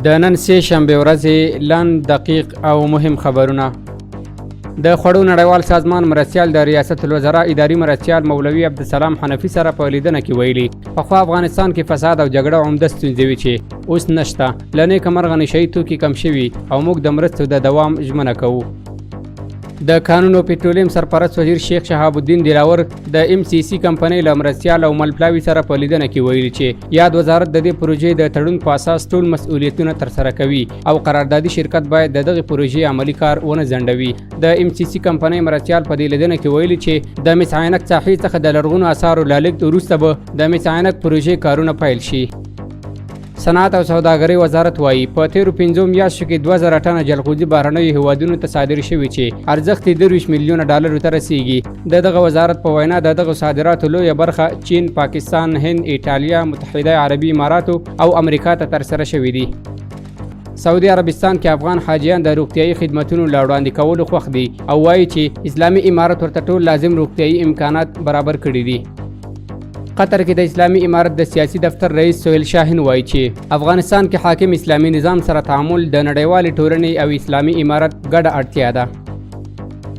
د نن سه شنبه ورځې لاند دقیق او مهم خبرونه. د خوړو نړیوال سازمان مرستیال د ریاست الوزرا اداري مرستیال مولوي عبدالسلام حنفي سره په لیدنه کې ویلي پخوا افغانستان کې فساد او جګړه عمده ستونزې وې چې اوس نشته. له نیکه مرغه نشهیي توکي کم شوي او موږ د مرستو د دوام ژمنه کوو. د قانون او پټرولیم سرپرست وزیر شیخ شهاب الدین دلاور د ام سی سی کمپنۍ له مرستیال او ملپلاوي سره په لیدنه کې ویلي چې یاد وزارت د دې پروژې د تړون په اساس ټول مسؤلیتونه ترسره کوي او قراردادي شرکت باید د دغه پروژې عملی کار ونه ځنډوي. د ام سی سی کمپنۍ مرستیال په دې لیدنه کې ویلي چې د مس عینک ساحې څخه د لرغونو اثارو له لیږد وروسته به د مس عینک پروژې کارونه پیل شي. صنعت او سوداګرۍ وزارت وایي په تیرو 5 میاشتو کې 2000 ټنه جلغوزي بهرنیو هیوادونو ته صادر شوي چې ارزښت یې 23 میلیونه ډالرو ته رسیږي. دغه وزارت په وینا دغه صادراتو لویه برخه چین، پاکستان، هند، ایټالیا، متحده عربي اماراتو او امریکا ته ترسره شوي دي. سعودي عربستان کې افغان حاجیان د روغتیايي خدماتو له وړاندې کولو خوښ دي او وایي چې اسلامي امارت ورته ټول لازم روغتیايي امکانات برابر کړي دي. قطر کې د اسلامي امارت د سیاسي دفتر رئیس سهیل شاهین وایي چې افغانستان کې حاکم اسلامي نظام سره تعامل د نړیوالې ټولنې او اسلامي امارت ګډه اړتیا ده.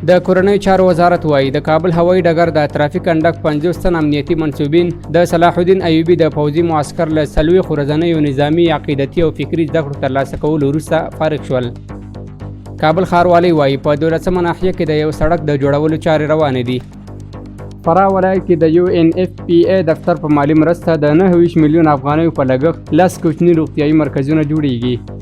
د کورنیو چارو وزارت وایي د کابل هوایي ډګر د ترافیک انډک 50 تن امنیتي منصوبین د صلاح الدین ایوبي د پوځي معسکر له 40 ورځنیو نظامی، عقیدتي او فکري زده کړو ترلاسه کولو وروسته فارغ شول. کابل ښاروالۍ وایي په 12مه ناحیه کې د یو سړک د جوړولو چارې روانې دي. فراه ولایت کې د یو ان اف پی ای دفتر په مالی مرسته د 29 میلیون افغانیو په لګښت 10 کوچني روغتیايي مرکزونه جوړیږي.